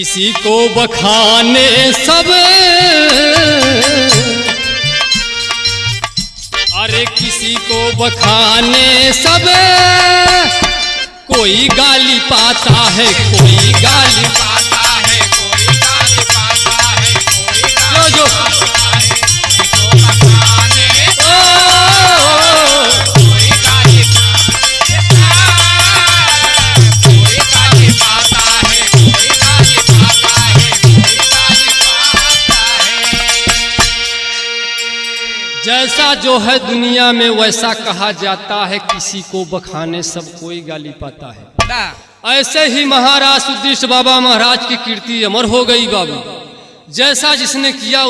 किसी को बखाने सब, अरे किसी को बखाने सब, कोई गाली पाता है, कोई गाली पाता है, कोई गाली पाता है, कोई गाली पाता है, कोई बखाने कोई गाली कोई गाली पाता है, कोई गाली पाता है, कोई गाली पाता है। जैसा जो है दुनिया में वैसा कहा जाता है, किसी को बखाने सब कोई गाली पाता है। ऐसे ही महाराज सुदृष्ट बाबा महाराज की कीर्ति अमर हो गई बाबू। जैसा जिसने किया